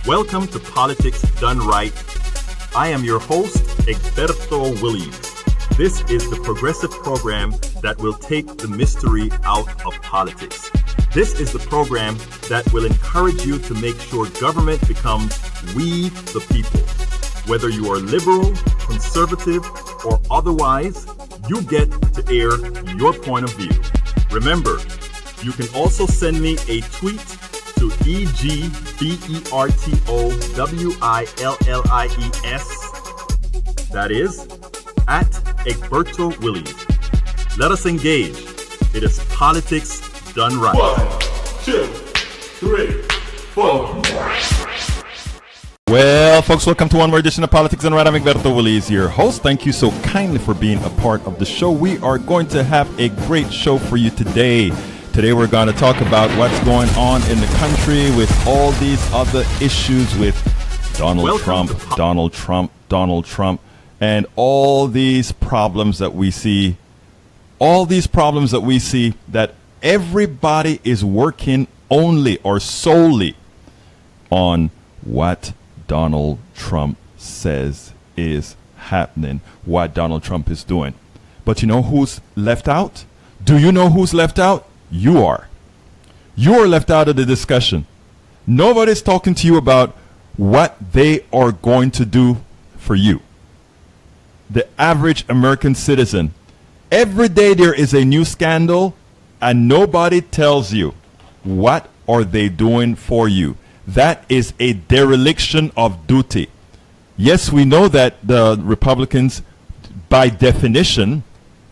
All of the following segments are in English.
Welcome to Politics Done Right. I am your host, Egberto Willies. This is the progressive program that will take the mystery out of politics. This is the program that will encourage you to make sure government becomes we the people. Whether you are liberal, conservative, or otherwise, you get to air your point of view. Remember, you can also send me a tweet to EGBERTOWILLIES. That is, at Egberto Willies. Let us engage. It is politics done right. 1, 2, 3, 4. Well, folks, welcome to one more edition of Politics Done Right. I'm Egberto Willies, your host. Thank you so kindly for being a part of the show. We are going to have a great show for you today. Today we're going to talk about what's going on in the country with all these other issues with Donald Trump, and all these problems that we see. That everybody is working only or solely on what Donald Trump says is happening, what Donald Trump is doing. But you know who's left out? Do you know who's left out? You are. You are left out of the discussion. Nobody's talking to you about what they are going to do for you. The average American citizen. Every day there is a new scandal and nobody tells you what are they doing for you. That is a dereliction of duty. Yes, we know that the Republicans, by definition,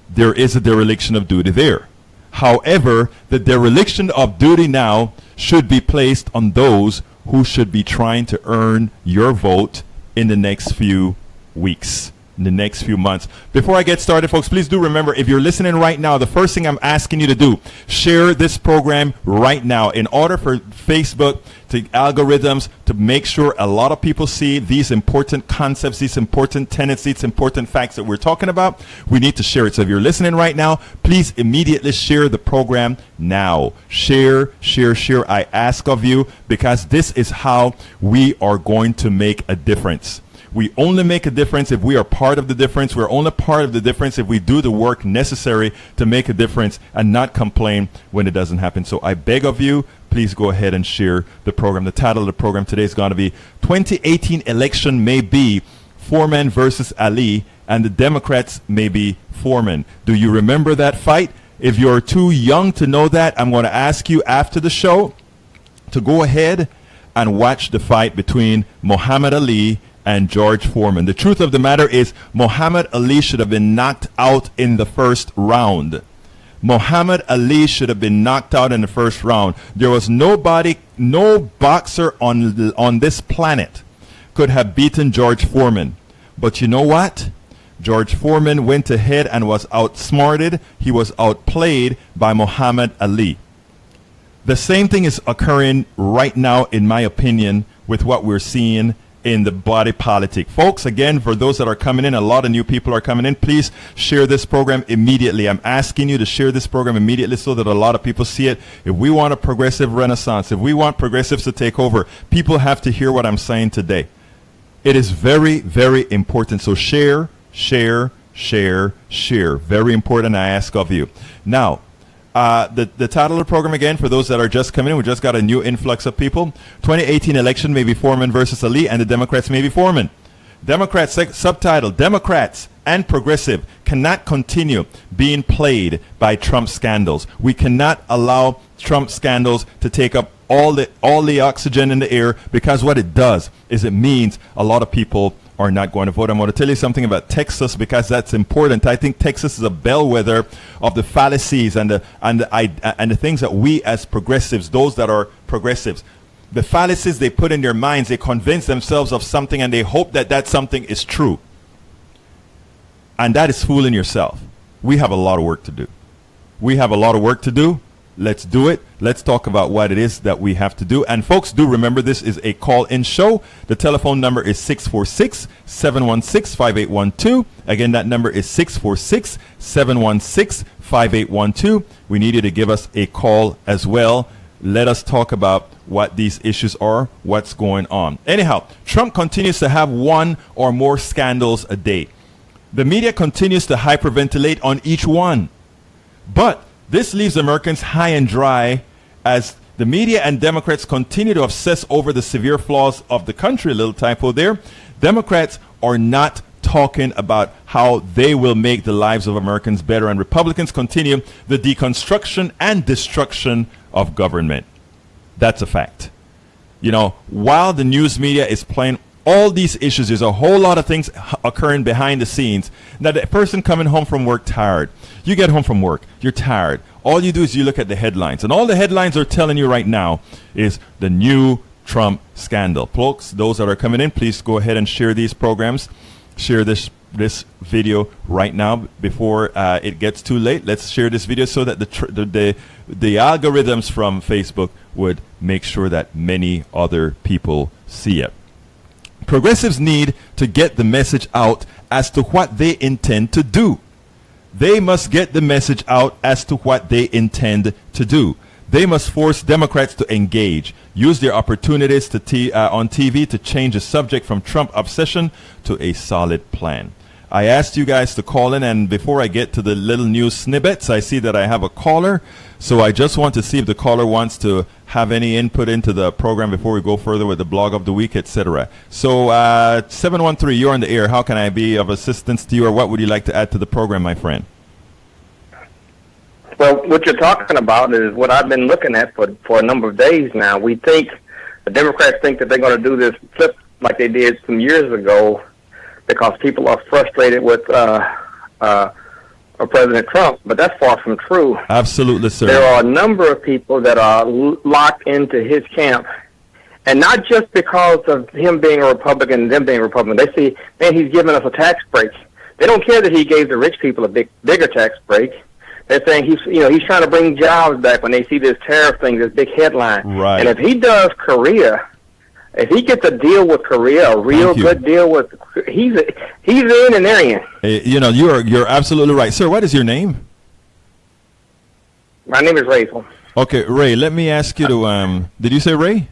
there is a dereliction of duty there. However, the dereliction of duty now should be placed on those who should be trying to earn your vote in the next few weeks, in the next few months. Before I get started, folks, please do remember, if you're listening right now, the first thing I'm asking you to do, share this program right now in order for Facebook to algorithms to make sure a lot of people see these important concepts, these important tenets, these important facts that we're talking about. We need to share it. So if you're listening right now, please immediately share the program now. Share. I ask of you, because this is how we are going to make a difference. We only make a difference if we are part of the difference. We're only part of the difference if we do the work necessary to make a difference and not complain when it doesn't happen. So I beg of you, please go ahead and share the program. The title of the program today is going to be 2018 election may be Foreman versus Ali, and the Democrats may be Foreman. Do you remember that fight? If you're too young to know that, I'm going to ask you after the show to go ahead and watch the fight between Muhammad Ali and George Foreman. The truth of the matter is Muhammad Ali should have been knocked out in the first round. Muhammad Ali should have been knocked out in the first round. There was no boxer on this planet could have beaten George Foreman. But you know what? George Foreman went ahead and was outsmarted. He was outplayed by Muhammad Ali. The same thing is occurring right now, in my opinion, with what we're seeing in the body politic. Folks, again, for those that are coming in, a lot of new people are coming in, please share this program immediately. I'm asking you to share this program immediately so that a lot of people see it. If we want a progressive renaissance, if we want progressives to take over, people have to hear what I'm saying today. It is very, very important. So share. Very important, I ask of you. Now, the title of the program, again, for those that are just coming in, we just got a new influx of people. 2018 election may be Foreman versus Ali, and the Democrats may be Foreman. Democrats, subtitle, Democrats and progressive cannot continue being played by Trump scandals. We cannot allow Trump scandals to take up all the oxygen in the air, because what it does is it means a lot of people are not going to vote. I'm going to tell you something about Texas, because that's important. I think Texas is a bellwether of the fallacies and the things that we as progressives, those that are progressives, the fallacies they put in their minds, they convince themselves of something and they hope that that something is true. And that is fooling yourself. We have a lot of work to do. Let's do it. Let's talk about what it is that we have to do. And folks, do remember, this is a call-in show. The telephone number is 646-716-5812. Again, that number is 646-716-5812. We need you to give us a call as well. let us talk about what these issues are, what's going on. Anyhow, Trump continues to have one or more scandals a day. The media continues to hyperventilate on each one. But this leaves Americans high and dry as the media and Democrats continue to obsess over the severe flaws of the country. A little typo there. Democrats are not talking about how they will make the lives of Americans better, and Republicans continue the deconstruction and destruction of government. That's a fact. You know, while the news media is playing all these issues, there's a whole lot of things occurring behind the scenes. Now, the person coming home from work tired, you get home from work, you're tired. All you do is you look at the headlines, and all the headlines are telling you right now is the new Trump scandal. Folks, those that are coming in, please go ahead and share these programs. Share this video right now before it gets too late. Let's share this video so that the algorithms from Facebook would make sure that many other people see it. Progressives need to get the message out as to what they intend to do. They must get the message out as to what they intend to do. They must force Democrats to engage, use their opportunities on TV to change the subject from Trump obsession to a solid plan. I asked you guys to call in, and before I get to the little news snippets, I see that I have a caller. So I just want to see if the caller wants to have any input into the program before we go further with the blog of the week, etc. So 713, you're on the air. How can I be of assistance to you, or what would you like to add to the program, my friend? Well, what you're talking about is what I've been looking at for a number of days now. We think, the Democrats think that they're going to do this flip like they did some years ago because people are frustrated with President Trump, but that's far from true. Absolutely, sir. There are a number of people that are locked into his camp, and not just because of him being a Republican and them being Republican. They see, man, he's giving us a tax break. They don't care that he gave the rich people a bigger tax break. They're saying he's trying to bring jobs back when they see this tariff thing, this big headline. Right. And if he does Korea, if he gets a deal with Korea, a real good deal with, he's in and they're in. You're absolutely right, sir. What is your name? My name is Rachel. Okay, Ray. Let me ask you to. Did you say Ray?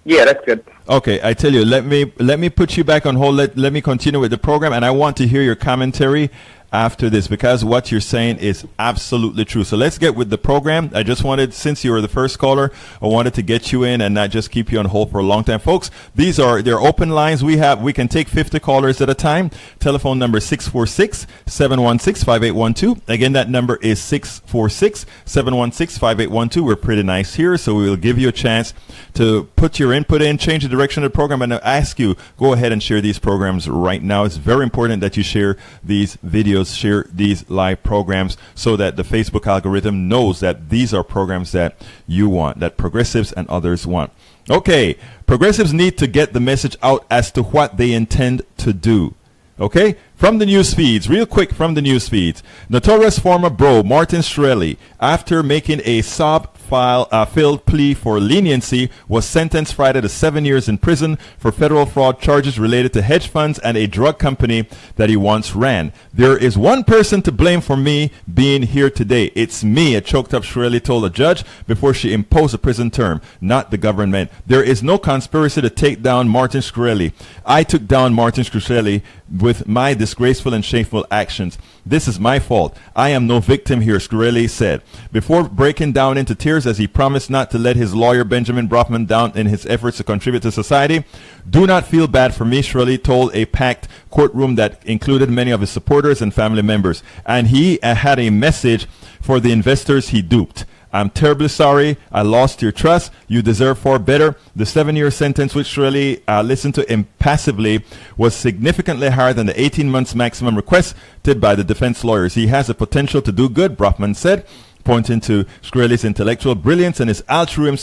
Yeah, that's good. Okay, I tell you, let me put you back on hold. Let me continue with the program, and I want to hear your commentary after this, because what you're saying is absolutely true. So let's get with the program. I just wanted, since you were the first caller, I wanted to get you in and not just keep you on hold for a long time. Folks, they're open lines. We can take 50 callers at a time. Telephone number 646-716-5812. Again, that number is 646-716-5812. We're pretty nice here, so we will give you a chance to put your input in, change the direction of the program, and I ask you, go ahead and share these programs right now. It's very important that you share these videos, share these live programs, so that the Facebook algorithm knows that these are programs that you want, that progressives and others want. Okay, progressives need to get the message out as to what they intend to do. Okay, from the news feeds, real quick from the news feeds. Notorious former bro Martin Shkreli, after making a filled plea for leniency, was sentenced Friday to 7 years in prison for federal fraud charges related to hedge funds and a drug company that he once ran. There is one person to blame for me being here today. It's me, a choked up Shkreli told a judge before she imposed a prison term, not the government. There is no conspiracy to take down Martin Shkreli. I took down Martin Shkreli with my disgraceful and shameful actions. This is my fault. I am no victim here, Shkreli said, before breaking down into tears as he promised not to let his lawyer Benjamin Brofman down in his efforts to contribute to society. Do not feel bad for me, Shkreli told a packed courtroom that included many of his supporters and family members. And he had a message for the investors he duped. I'm terribly sorry. I lost your trust. You deserve far better. The 7-year sentence, which Shkreli listened to impassively, was significantly higher than the 18 months maximum requested by the defense lawyers. He has the potential to do good, Brofman said, pointing to Shkreli's intellectual brilliance and his altruism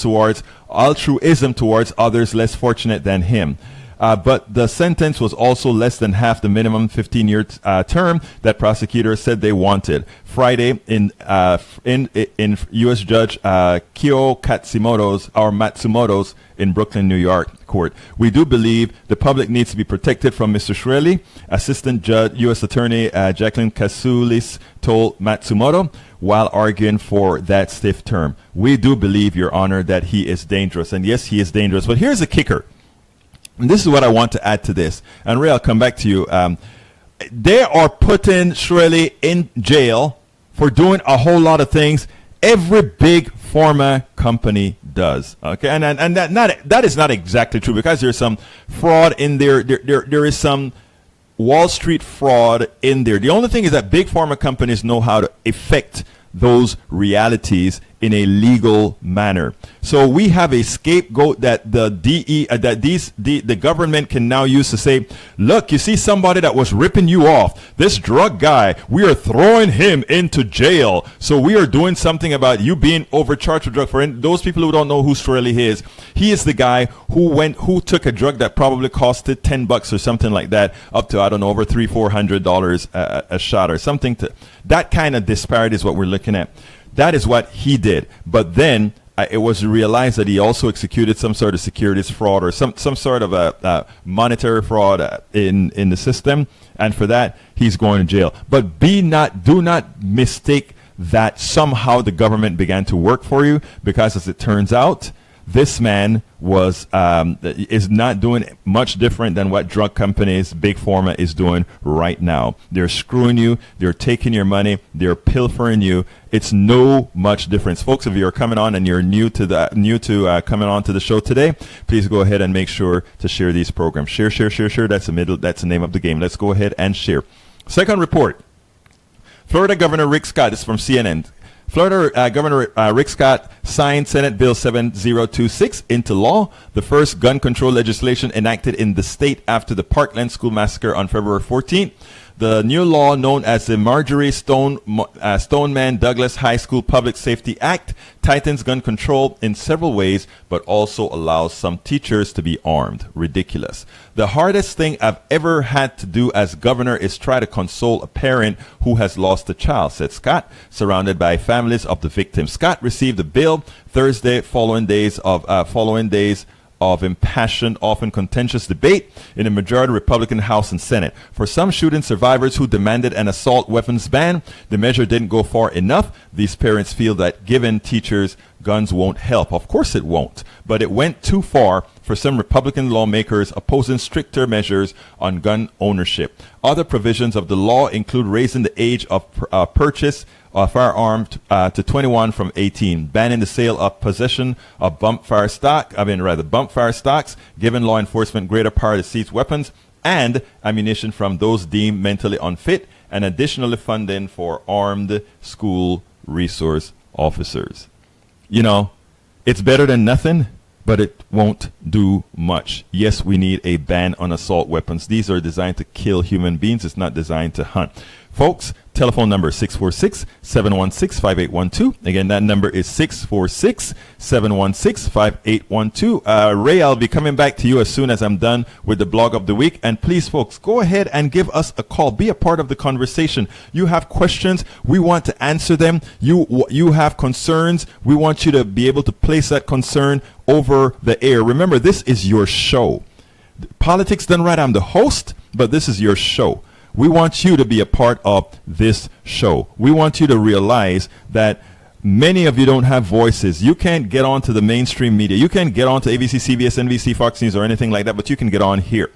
towards others less fortunate than him. but the sentence was also less than half the minimum 15-year term that prosecutors said they wanted. Friday, in U.S. Judge Kyo Matsumoto's in Brooklyn, New York court. We do believe the public needs to be protected from Mr. Shirley. Assistant Judge U.S. Attorney Jacqueline Kasulis told Matsumoto while arguing for that stiff term. We do believe, Your Honor, that he is dangerous. And yes, he is dangerous. But here's the kicker. And this is what I want to add to this. And Ray, I'll come back to you. They are putting Shirley in jail for doing a whole lot of things every big pharma company does. Okay, and that is not exactly true, because there's some fraud in there. There is some Wall Street fraud in there. The only thing is that big pharma companies know how to effect those realities in a legal manner. So we have a scapegoat that the government can now use to say, look, you see somebody that was ripping you off, this drug guy, we are throwing him into jail. So we are doing something about you being overcharged with drug. For those people who don't know who Shirley is, he is the guy who took a drug that probably costed $10 or something like that, up to, I don't know, over $300-400 a shot or something. That kind of disparity is what we're looking at. That is what he did. But then it was realized that he also executed some sort of securities fraud or some sort of a monetary fraud in the system. And for that, he's going to jail. But do not mistake that somehow the government began to work for you, because as it turns out, this man is not doing much different than what drug companies, big pharma, is doing right now. They're screwing you. They're taking your money. They're pilfering you. It's no much difference, folks. If you're coming on and you're new to coming on to the show today, please go ahead and make sure to share these programs. Share. That's the name of the game. Let's go ahead and share. Second report. Florida Governor Rick Scott, this is from CNN. Florida Governor Rick Scott signed Senate Bill 7026 into law, the first gun control legislation enacted in the state after the Parkland school massacre on February 14th. The new law, known as the Marjorie Stoneman Douglas High School Public Safety Act, tightens gun control in several ways, but also allows some teachers to be armed. Ridiculous. The hardest thing I've ever had to do as governor is try to console a parent who has lost a child, said Scott, surrounded by families of the victims. Scott received the bill Thursday following days of impassioned, often contentious debate in the majority Republican House and Senate. For some shooting survivors who demanded an assault weapons ban, the measure didn't go far enough. These parents feel that giving teachers guns won't help. Of course it won't, but it went too far for some Republican lawmakers opposing stricter measures on gun ownership. Other provisions of the law include raising the age of purchase of firearm to 21 from 18, banning the sale of possession of bump fire stocks, giving law enforcement greater power to seize weapons and ammunition from those deemed mentally unfit, and additionally funding for armed school resource officers. You know, it's better than nothing, but it won't do much. Yes, we need a ban on assault weapons. These are designed to kill human beings. It's not designed to hunt. Folks, telephone number 646-716-5812. Again, that number is 646-716-5812. Ray, I'll be coming back to you as soon as I'm done with the blog of the week. And please, folks, go ahead and give us a call. Be a part of the conversation. You have questions. We want to answer them. You have concerns. We want you to be able to place that concern over the air. Remember, this is your show. Politics Done Right. I'm the host, but this is your show. We want you to be a part of this show. We want you to realize that many of you don't have voices. You can't get onto the mainstream media. You can't get onto ABC, CBS, NBC, Fox News, or anything like that, but you can get on here.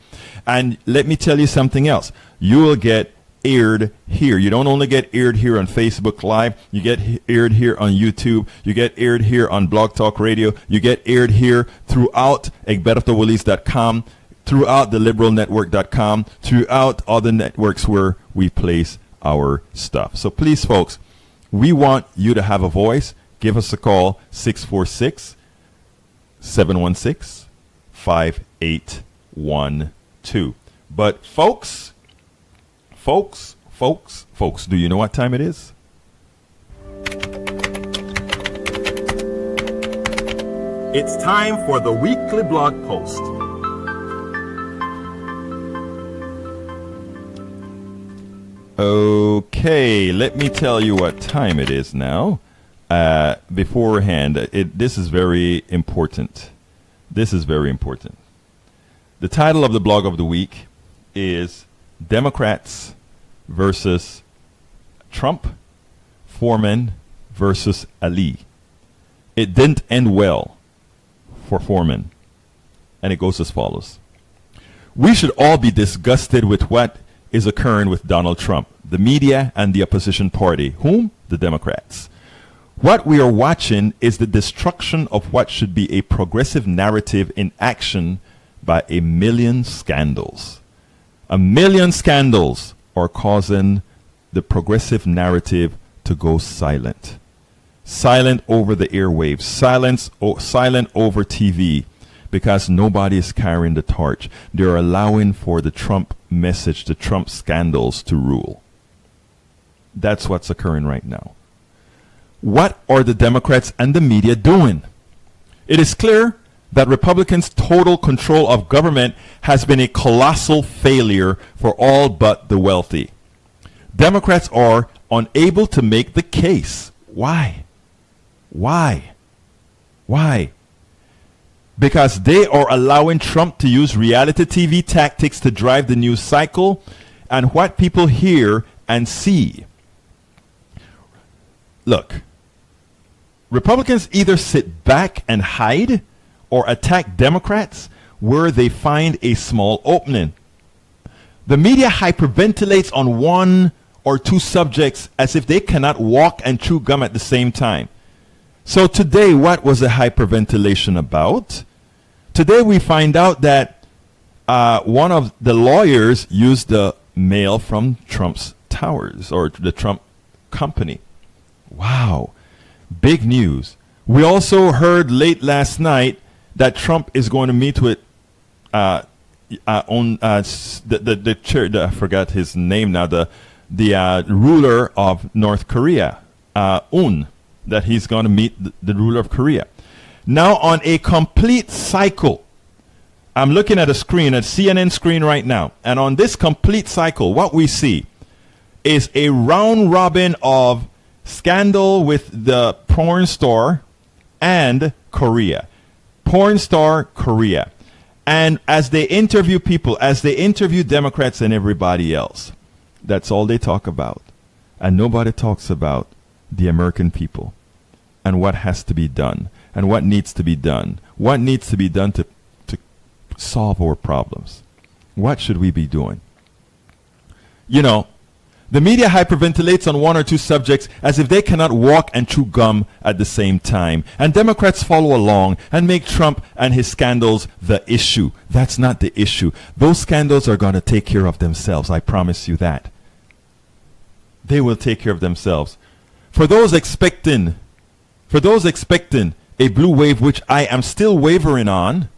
And let me tell you something else. You will get aired here. You don't only get aired here on Facebook Live. You get aired here on YouTube. You get aired here on Blog Talk Radio. You get aired here throughout egbertowillies.com, throughout the liberalnetwork.com, throughout other networks where we place our stuff. So please, folks, we want you to have a voice. Give us a call, 646-716-5812. But folks, do you know what time it is? It's time for the weekly blog post. Okay, let me tell you what time it is now. Beforehand, this is very important. This is very important. The title of the blog of the week is Democrats versus Trump, Foreman versus Ali. It didn't end well for Foreman. And it goes as follows. We should all be disgusted with what is occurring with Donald Trump, the media, and the opposition party. Whom? The Democrats. What we are watching is the destruction of what should be a progressive narrative in action by a million scandals. A million scandals are causing the progressive narrative to go silent. Silent over the airwaves, silent over TV, because nobody is carrying the torch. They're allowing for the Trump message, the Trump scandals to rule. That's what's occurring right now. What are the Democrats and the media doing? It is clear that Republicans' total control of government has been a colossal failure for all but the wealthy. Democrats are unable to make the case. Why? Why? Why? Because they are allowing Trump to use reality TV tactics to drive the news cycle and what people hear and see. Look, Republicans either sit back and hide or attack Democrats where they find a small opening. The media hyperventilates on one or two subjects as if they cannot walk and chew gum at the same time. So today, what was the hyperventilation about? Today we find out that one of the lawyers used the mail from Trump's towers, or the Trump company. Wow. Big news. We also heard late last night that Trump is going to meet with the chair, I forgot his name now, the ruler of North Korea, that he's going to meet the ruler of Korea. Now on a complete cycle, I'm looking at a screen, a CNN screen right now, and on this complete cycle, what we see is a round robin of scandal with the porn star and Korea. Porn star, Korea. And as they interview people, as they interview Democrats and everybody else, that's all they talk about. And nobody talks about the American people and what has to be done and what needs to be done. What needs to be done to solve our problems. What should we be doing? You know, the media hyperventilates on one or two subjects as if they cannot walk and chew gum at the same time. And Democrats follow along and make Trump and his scandals the issue. That's not the issue. Those scandals are going to take care of themselves. I promise you that. They will take care of themselves. For those expecting a blue wave, which I am still wavering on,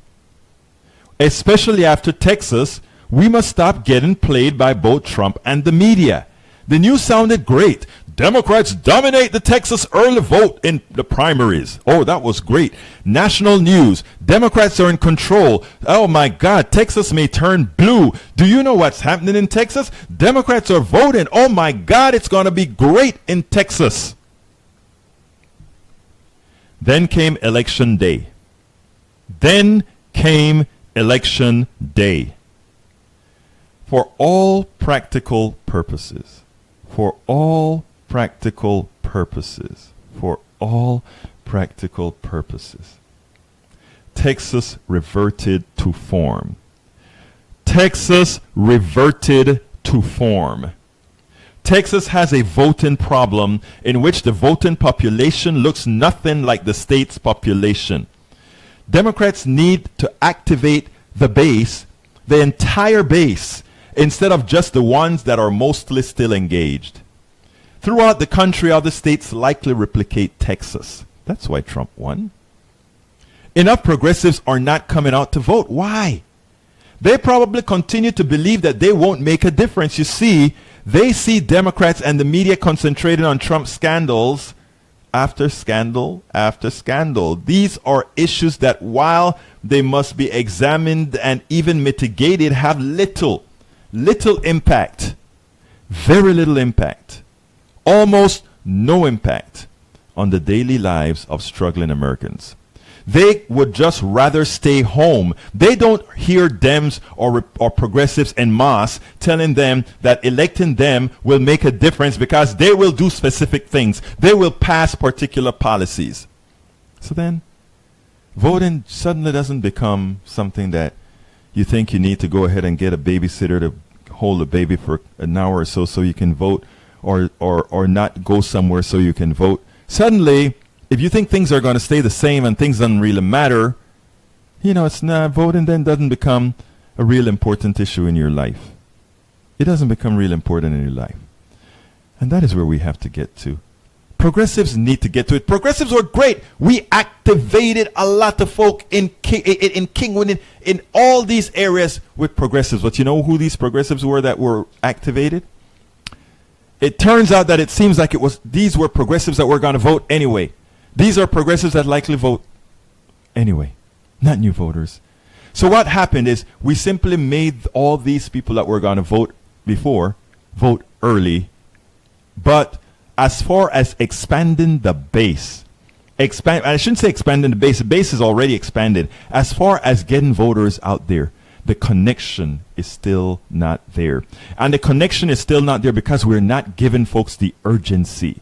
especially after Texas, we must stop getting played by both Trump and the media. The news sounded great. Democrats dominate the Texas early vote in the primaries. Oh, that was great. National news. Democrats are in control. Oh my God, Texas may turn blue. Do you know what's happening in Texas? Democrats are voting. Oh my God, it's going to be great in Texas. Then came election day. For all practical purposes, Texas reverted to form. Texas has a voting problem in which the voting population looks nothing like the state's population. Democrats need to activate the base, the entire base, instead of just the ones that are mostly still engaged. Throughout the country, other states likely replicate Texas. That's why Trump won. Enough progressives are not coming out to vote. Why? They probably continue to believe that they won't make a difference. You see, they see Democrats and the media concentrating on Trump scandals after scandal after scandal. These are issues that, while they must be examined and even mitigated, have little impact. very little impact, almost no impact on the daily lives of struggling Americans. They would just rather stay home. They don't hear Dems or progressives en masse telling them that electing them will make a difference because they will do specific things. They will pass particular policies. So then, voting suddenly doesn't become something that you think you need to go ahead and get a babysitter to hold a baby for an hour or so you can vote, or not go somewhere so you can vote. Suddenly, if you think things are going to stay the same and things don't really matter, it's not, voting then doesn't become a real important issue in your life. It doesn't become real important in your life. And that is where we have to get to. Progressives need to get to it. Progressives were great. We activated a lot of folk in Kingwood, in all these areas with progressives. But you know who these progressives were that were activated? It turns out that it seems like these were progressives that were going to vote anyway. These are progressives that likely vote anyway, not new voters. So what happened is we simply made all these people that were going to vote before vote early. But as far as expanding the base, I shouldn't say expanding the base is already expanded. As far as getting voters out there, the connection is still not there. And the connection is still not there because we're not giving folks the urgency.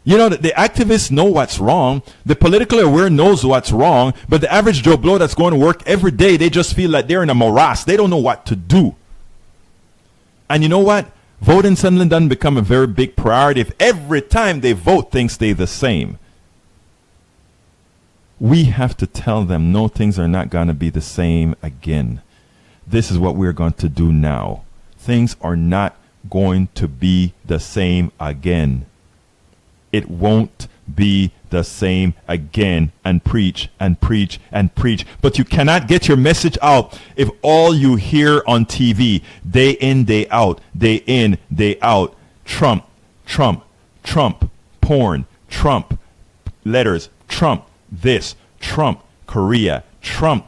The activists know what's wrong. The politically aware knows what's wrong. But the average Joe Blow that's going to work every day, they just feel like they're in a morass. They don't know what to do. And you know what? Voting suddenly doesn't become a very big priority if every time they vote, things stay the same. We have to tell them, no, things are not going to be the same again. This is what we're going to do now. Things are not going to be the same again. It won't be the same again. And preach and preach and preach. But you cannot get your message out if all you hear on TV, day in, day out, day in, day out, Trump, Trump, Trump, porn, Trump, letters, Trump, this, Trump, Korea, Trump,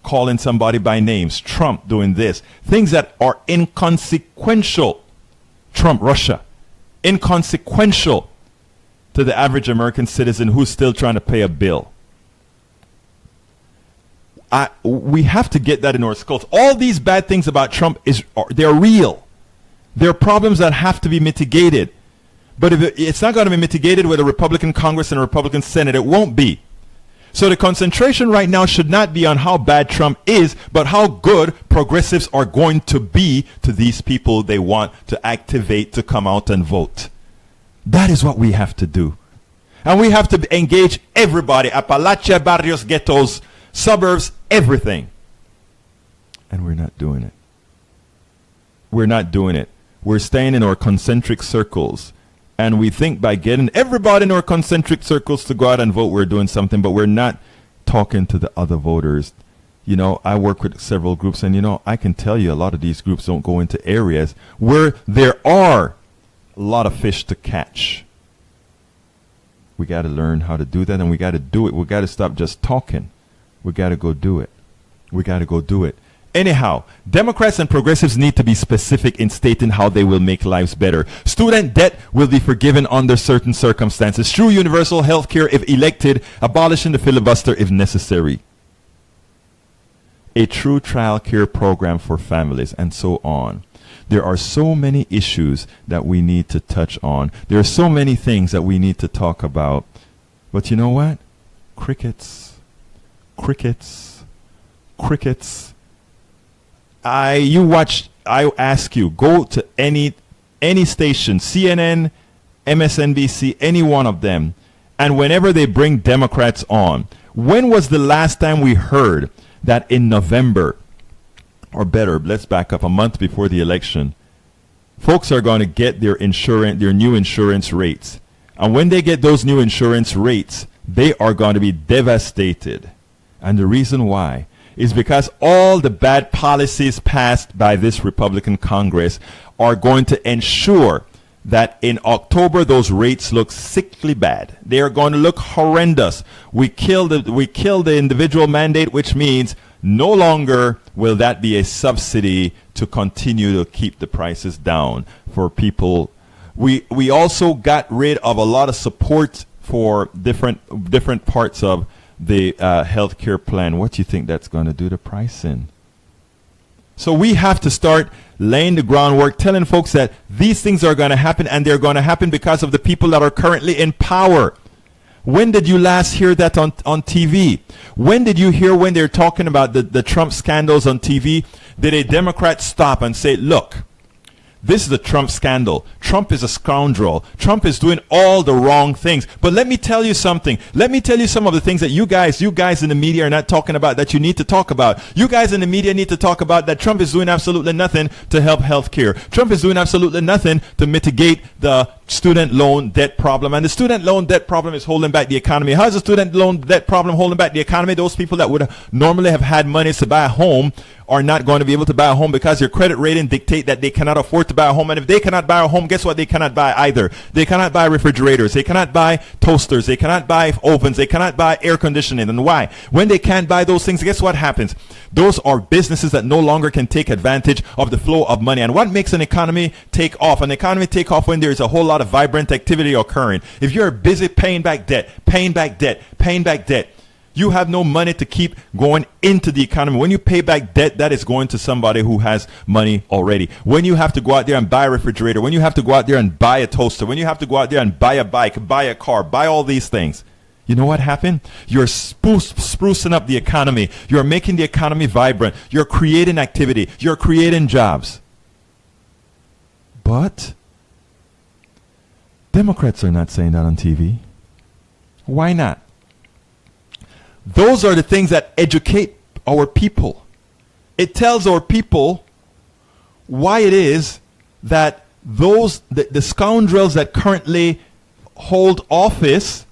calling somebody by names, Trump doing this. Things that are inconsequential. Trump, Russia. Inconsequential to the average American citizen who's still trying to pay a bill. We have to get that in our skulls. All these bad things about Trump, they're real. They're problems that have to be mitigated. But if it's not going to be mitigated with a Republican Congress and a Republican Senate, it won't be. So the concentration right now should not be on how bad Trump is, but how good progressives are going to be to these people they want to activate to come out and vote. That is what we have to do. And we have to engage everybody, Appalachia, barrios, ghettos, suburbs, everything. And we're not doing it. We're not doing it. We're staying in our concentric circles. And we think by getting everybody in our concentric circles to go out and vote, we're doing something, but we're not talking to the other voters. I work with several groups, and I can tell you a lot of these groups don't go into areas where there are a lot of fish to catch. We got to learn how to do that, and we got to do it. We got to stop just talking. We got to go do it. We got to go do it. Anyhow, Democrats and progressives need to be specific in stating how they will make lives better. Student debt will be forgiven under certain circumstances. True universal health care if elected, abolishing the filibuster if necessary. A true child care program for families, and so on. There are so many issues that we need to touch on. There are so many things that we need to talk about. But you know what? Crickets. Crickets. Crickets. I ask you, go to any station, CNN, MSNBC, any one of them, and whenever they bring Democrats on, when was the last time we heard that in November, or better, let's back up a month before the election, folks are going to get their new insurance rates. And when they get those new insurance rates, they are going to be devastated. And the reason why is because all the bad policies passed by this Republican Congress are going to ensure that in October those rates look sickly bad. They are going to look horrendous. We kill the individual mandate, which means no longer will that be a subsidy to continue to keep the prices down for people. We also got rid of a lot of support for different parts of the healthcare plan. What do you think that's going to do to pricing? So we have to start laying the groundwork, telling folks that these things are going to happen, and they're going to happen because of the people that are currently in power. When did you last hear that on TV? When did you hear when they're talking about the Trump scandals on TV? Did a Democrat stop and say, look, this is a Trump scandal. Trump is a scoundrel. Trump is doing all the wrong things. But let me tell you something. Let me tell you some of the things that you guys in the media are not talking about that you need to talk about. You guys in the media need to talk about that Trump is doing absolutely nothing to help healthcare. Trump is doing absolutely nothing to mitigate the student loan debt problem. And the student loan debt problem is holding back the economy. How is the student loan debt problem holding back the economy? Those people that would normally have had money to buy a home are not going to be able to buy a home because your credit rating dictate that they cannot afford to buy a home. And if they cannot buy a home, guess what? They cannot buy either. They cannot buy refrigerators. They cannot buy toasters. They cannot buy ovens. They cannot buy air conditioning. And why? When they can't buy those things, guess what happens? Those are businesses that no longer can take advantage of the flow of money. And what makes an economy take off? An economy take off when there's a whole lot of vibrant activity occurring. If you're busy paying back debt, you have no money to keep going into the economy. When you pay back debt, that is going to somebody who has money already. When you have to go out there and buy a refrigerator, when you have to go out there and buy a toaster, when you have to go out there and buy a bike, buy a car, buy all these things, you know what happened? You're sprucing up the economy. You're making the economy vibrant. You're creating activity. You're creating jobs. But Democrats are not saying that on TV. Why not? Those are the things that educate our people. It tells our people why it is that the scoundrels that currently hold office,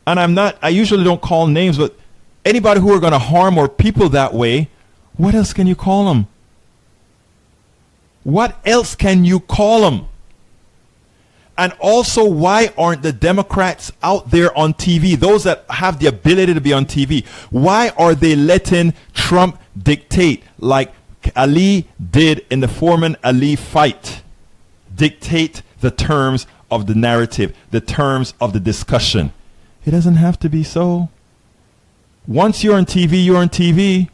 and I usually don't call names, but anybody who are going to harm our people that way, what else can you call them? What else can you call them? And also, why aren't the Democrats out there on TV, those that have the ability to be on TV, why are they letting Trump dictate like Ali did in the Foreman-Ali fight? Dictate the terms of the narrative, the terms of the discussion. It doesn't have to be so. Once you're on TV, you're on TV.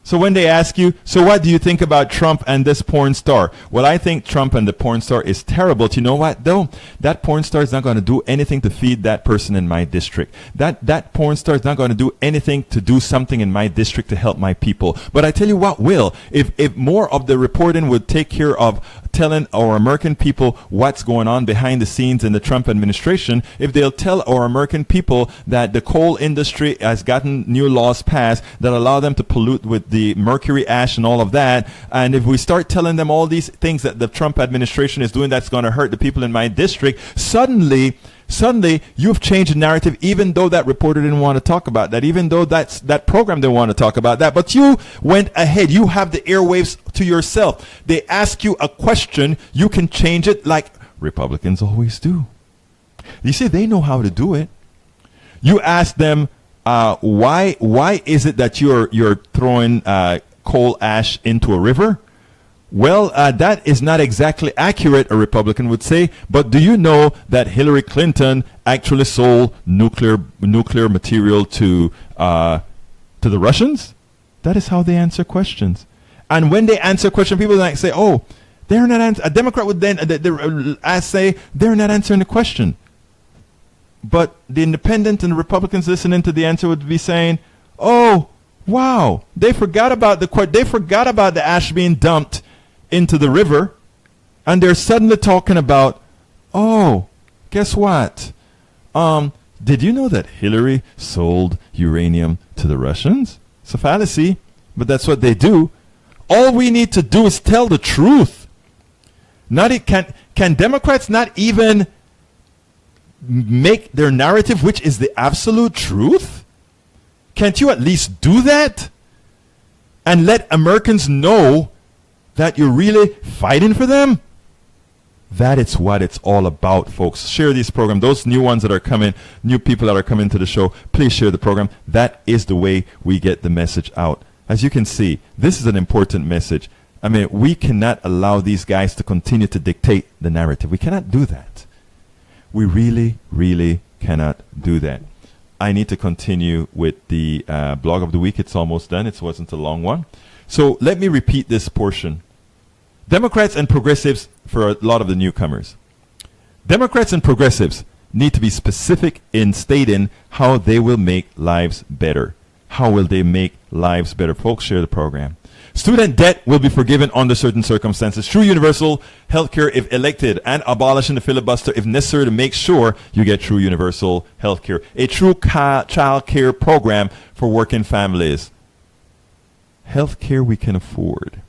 So when they ask you, so what do you think about Trump and this porn star? Well, I think Trump and the porn star is terrible. Do you know what, though? That porn star is not going to do anything to feed that person in my district. That porn star is not going to do anything to do something in my district to help my people. But I tell you what will. If more of the reporting would take care of telling our American people what's going on behind the scenes in the Trump administration, if they'll tell our American people that the coal industry has gotten new laws passed that allow them to pollute with the mercury ash and all of that, and if we start telling them all these things that the Trump administration is doing that's going to hurt the people in my district, suddenly you've changed the narrative, even though that reporter didn't want to talk about that, even though that program didn't want to talk about that. But you went ahead. You have the airwaves to yourself. They ask you a question. You can change it like Republicans always do. You see, they know how to do it. You ask them, why is it that you're throwing coal ash into a river? Well, that is not exactly accurate, a Republican would say. But do you know that Hillary Clinton actually sold nuclear material to the Russians? That is how they answer questions. And when they answer questions, people like say, "Oh, they're not answering." A Democrat would then say, "They're not answering the question." But the independent and the Republicans listening to the answer would be saying, "Oh, wow, they forgot about the ash being dumped into the river, and they're suddenly talking about, oh, guess what? Did you know that Hillary sold uranium to the Russians?" It's a fallacy, but that's what they do. All we need to do is tell the truth. Can Democrats not even make their narrative, which is the absolute truth? Can't you at least do that and let Americans know that you're really fighting for them? That is what it's all about, folks. Share this program. Those new ones that are coming, new people that are coming to the show, please share the program. That is the way we get the message out. As you can see, this is an important message. I mean, we cannot allow these guys to continue to dictate the narrative. We cannot do that. We really, really cannot do that. I need to continue with the blog of the week. It's almost done. It wasn't a long one. So let me repeat this portion. Democrats and progressives, for a lot of the newcomers. Democrats and progressives need to be specific in stating how they will make lives better. How will they make lives better? Folks, share the program. Student debt will be forgiven under certain circumstances. True universal health care if elected, and abolishing the filibuster if necessary to make sure you get true universal health care. A true child care program for working families. Health care we can afford.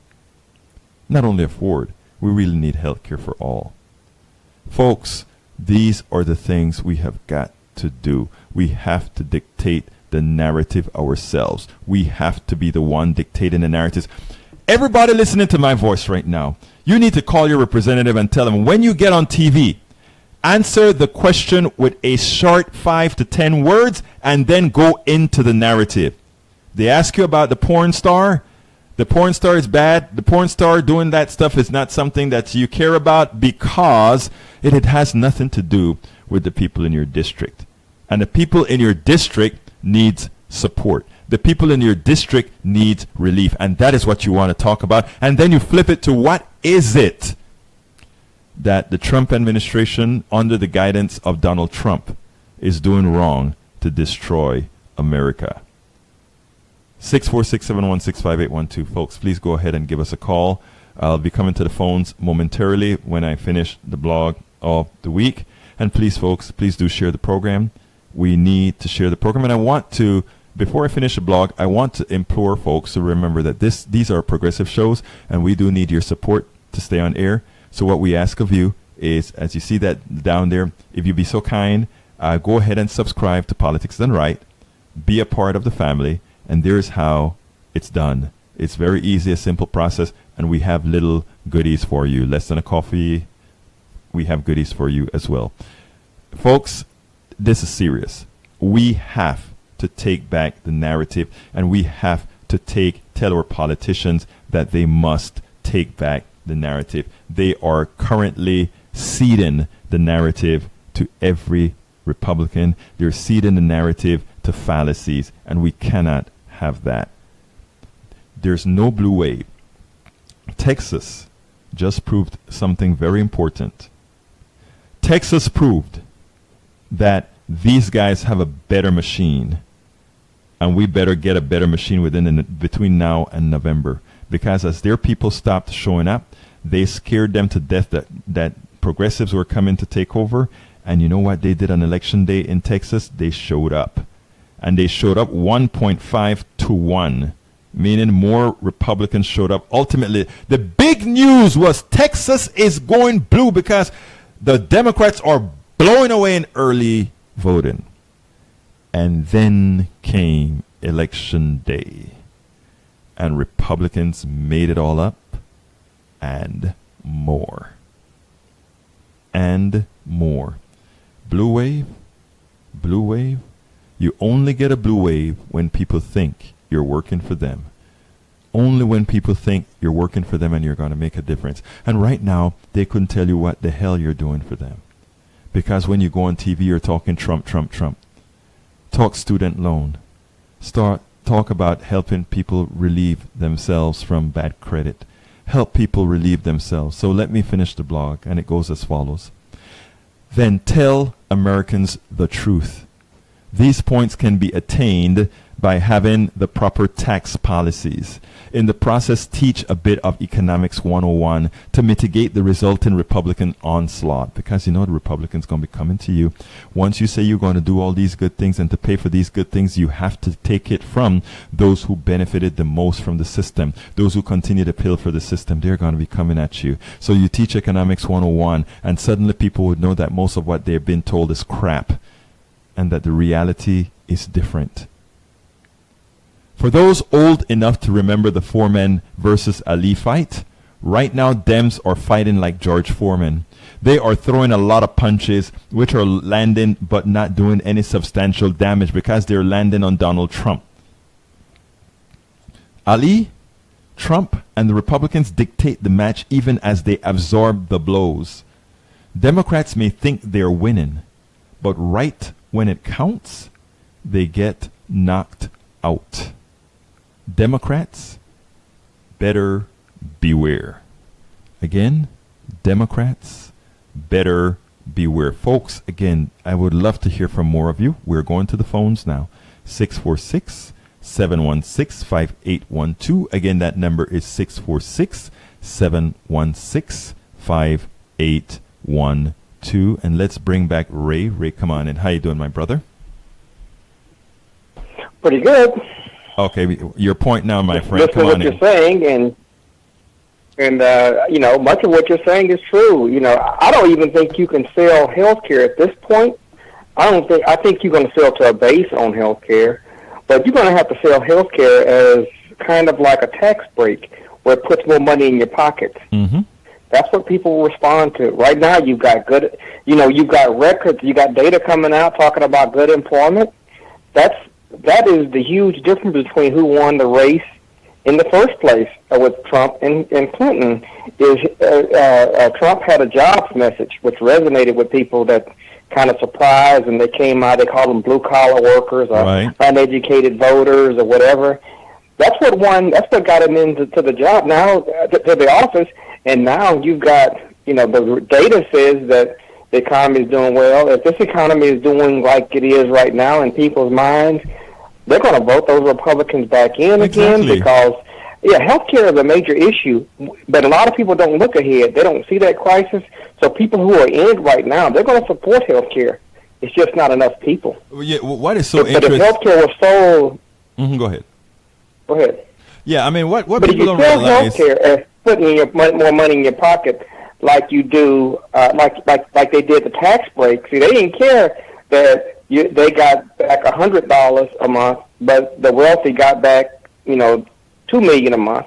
Not only afford, we really need health care for all. Folks, these are the things we have got to do. We have to dictate the narrative ourselves. We have to be the one dictating the narratives. Everybody listening to my voice right now, you need to call your representative and tell them, when you get on TV, answer the question with a short 5 to 10 words and then go into the narrative. They ask you about the porn star. The porn star is bad. The porn star doing that stuff is not something that you care about because it has nothing to do with the people in your district. And the people in your district needs support. The people in your district needs relief. And that is what you want to talk about. And then you flip it to, what is it that the Trump administration, under the guidance of Donald Trump, is doing wrong to destroy America? 646-716-5812. Folks, please go ahead and give us a call. I'll be coming to the phones momentarily when I finish the blog of the week. And please, folks, please do share the program. We need to share the program. And I want to, before I finish the blog, I want to implore folks to remember that these are progressive shows, and we do need your support to stay on air. So what we ask of you is, as you see that down there, if you be so kind, go ahead and subscribe to Politics Done Right. Be a part of the family. And there's how it's done. It's very easy, a simple process, and we have little goodies for you. Less than a coffee, we have goodies for you as well. Folks, this is serious. We have to take back the narrative, and we have to tell our politicians that they must take back the narrative. They are currently ceding the narrative to every Republican. They're ceding the narrative to fallacies, and we cannot have that. There's no blue wave. Texas just proved something very important. Texas proved that these guys have a better machine, and we better get a better machine between now and November, because as their people stopped showing up, they scared them to death that progressives were coming to take over. And you know what they did on election day in Texas? They showed up. And they showed up 1.5 to 1, meaning more Republicans showed up. Ultimately, the big news was Texas is going blue because the Democrats are blowing away in early voting. And then came election day, and Republicans made it all up and more. And more. Blue wave, blue wave. You only get a blue wave when people think you're working for them. Only when people think you're working for them and you're going to make a difference. And right now, they couldn't tell you what the hell you're doing for them. Because when you go on TV, you're talking Trump, Trump, Trump. Talk student loan. Talk about helping people relieve themselves from bad credit. Help people relieve themselves. So let me finish the blog, and it goes as follows. Then tell Americans the truth. These points can be attained by having the proper tax policies. In the process, teach a bit of Economics 101 to mitigate the resulting Republican onslaught. Because you know the Republicans going to be coming to you. Once you say you're going to do all these good things, and to pay for these good things, you have to take it from those who benefited the most from the system. Those who continue to pay for the system, they're going to be coming at you. So you teach Economics 101, and suddenly people would know that most of what they've been told is crap, and that the reality is different. For those old enough to remember the Foreman versus Ali fight, right now Dems are fighting like George Foreman. They are throwing a lot of punches which are landing but not doing any substantial damage because they're landing on Donald Trump. Ali Trump and the Republicans dictate the match even as they absorb the blows. Democrats may think they're winning, but right when it counts, they get knocked out. Democrats, better beware. Again, Democrats, better beware. Folks, again, I would love to hear from more of you. We're going to the phones now. 646-716-5812. Again, that number is 646-716-5812. And let's bring back Ray. Ray, come on in. How you doing, my brother? Pretty good. Okay, your point now, my friend. Listen Come to on what in. you're saying, and much of what you're saying is true. I don't even think you can sell health care at this point. I think you're going to sell to a base on health care, but you're going to have to sell health care as kind of like a tax break where it puts more money in your pockets. Mm-hmm. That's what people will respond to. Right now, you've got you've got records, you got data coming out talking about good employment. That is the huge difference between who won the race in the first place with Trump and Clinton. Trump had a jobs message which resonated with people that kind of surprised, and they came out. They called them blue collar workers or uneducated voters or whatever. That's what won. That's what got him into the job now to the office. And now you've got the data says that the economy is doing well. If this economy is doing like it is right now in people's minds, they're going to vote those Republicans back in again because, healthcare is a major issue. But a lot of people don't look ahead. They don't see that crisis. So people who are in it right now, they're going to support healthcare. It's just not enough people. Yeah, what is so interesting? interesting? But if healthcare was sold... Mm-hmm, go ahead. Go ahead. Yeah, I mean, what but people don't realize... But realize... if you sell healthcare as putting more money in your pocket like you do, like they did the tax break. See, they didn't care that they got back $100 a month, but the wealthy got back, $2 million a month.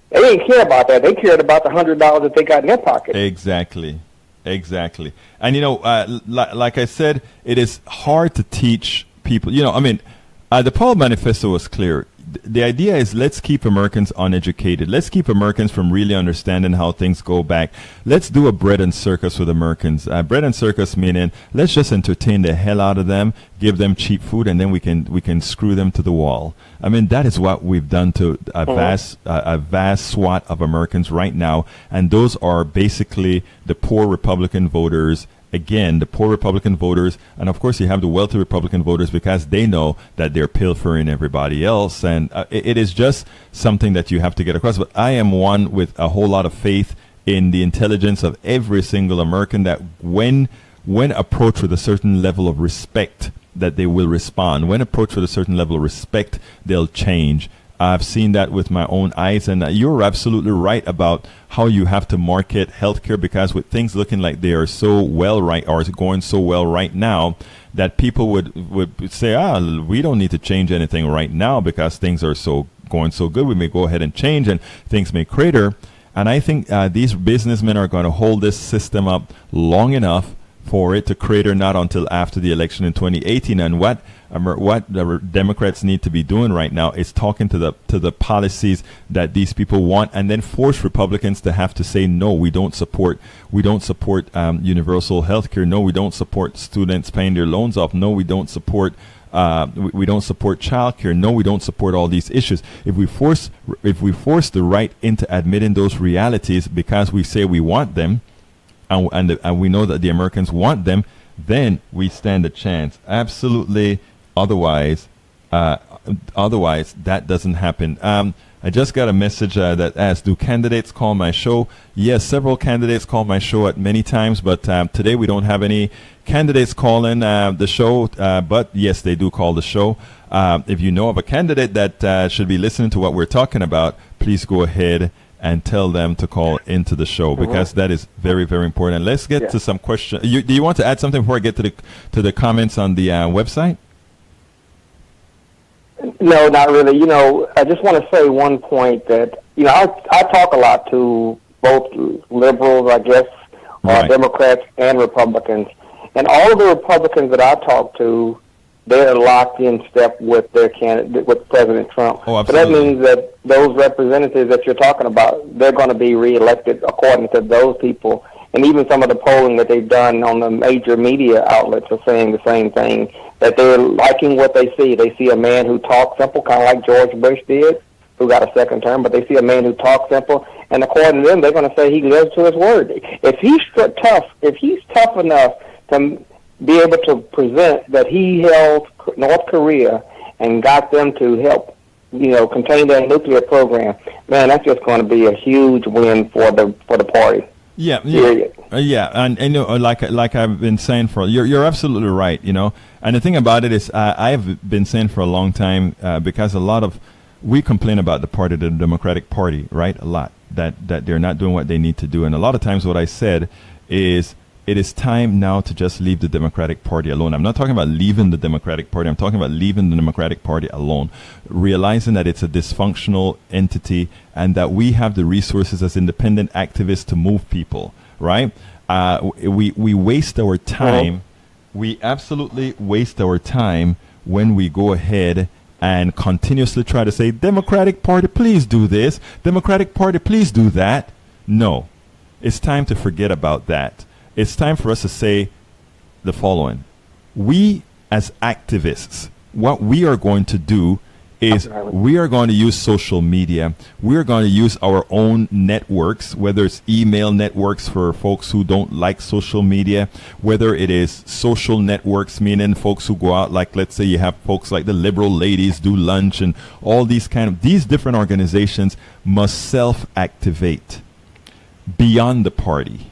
They didn't care about that. They cared about the $100 that they got in their pocket. Exactly. And like I said, it is hard to teach people. The Paul Manifesto was clear. The idea is let's keep Americans uneducated. Let's keep Americans from really understanding how things go back. Let's do a bread and circus with Americans. Bread and circus meaning let's just entertain the hell out of them, give them cheap food, and then we can screw them to the wall. I mean, that is what we've done to a vast swath of Americans right now, and those are basically the poor Republican voters. Again, the poor Republican voters, and of course you have the wealthy Republican voters because they know that they're pilfering everybody else, and it is just something that you have to get across. But I am one with a whole lot of faith in the intelligence of every single American that when approached with a certain level of respect, that they will respond. When approached with a certain level of respect, they'll change. I've seen that with my own eyes, and you're absolutely right about how you have to market healthcare, because with things looking like they are so well going so well right now, that people would say, we don't need to change anything right now because things are going so good. We may go ahead and change, and things may crater. And I think these businessmen are going to hold this system up long enough for it to crater, not until after the election in 2018. And what the Democrats need to be doing right now is talking to the policies that these people want, and then force Republicans to have to say, no, we don't support universal health care. No, we don't support students paying their loans off. No, we don't support we don't support childcare. No, we don't support all these issues. If we force the right into admitting those realities because we say we want them, and we know that the Americans want them, then we stand a chance. Absolutely. Otherwise, that doesn't happen. I just got a message that asks, do candidates call my show? Yes, several candidates call my show at many times, but today we don't have any candidates calling the show, but yes, they do call the show. If you know of a candidate that should be listening to what we're talking about, please go ahead and tell them to call into the show, because that is very, very important. Let's get to some questions. Do you want to add something before I get to the comments on the website? No, not really. I just want to say one point that, I talk a lot to both liberals, I guess, Right. Democrats and Republicans. And all of the Republicans that I talk to, they're locked in step with their candidate, with President Trump. Oh, so that absolutely. means that those representatives that you're talking about, they're going to be reelected according to those people. And even some of the polling that they've done on the major media outlets are saying the same thing, that they're liking what they see. They see a man who talks simple, kind of like George Bush did, who got a second term, but they see a man who talks simple, and according to them, they're going to say he lives to his word. If he's tough enough to be able to present that he held North Korea and got them to help, contain their nuclear program, man, that's just going to be a huge win for the party. Yeah, Period. yeah, and like I've been saying you're absolutely right, and the thing about it is I've been saying for a long time because we complain about the Democratic Party, right, a lot, that they're not doing what they need to do, and a lot of times what I said is it is time now to just leave the Democratic Party alone. I'm not talking about leaving the Democratic Party. I'm talking about leaving the Democratic Party alone, realizing that it's a dysfunctional entity and that we have the resources as independent activists to move people, right? We waste our time. We absolutely waste our time when we go ahead and continuously try to say, Democratic Party, please do this. Democratic Party, please do that. No, it's time to forget about that. It's time for us to say the following. We as activists, what we are going to do is we are going to use social media. We're going to use our own networks, whether it's email networks for folks who don't like social media, whether it is social networks, meaning folks who go out, like let's say you have folks like the Liberal Ladies do lunch and all these different organizations must self-activate beyond the party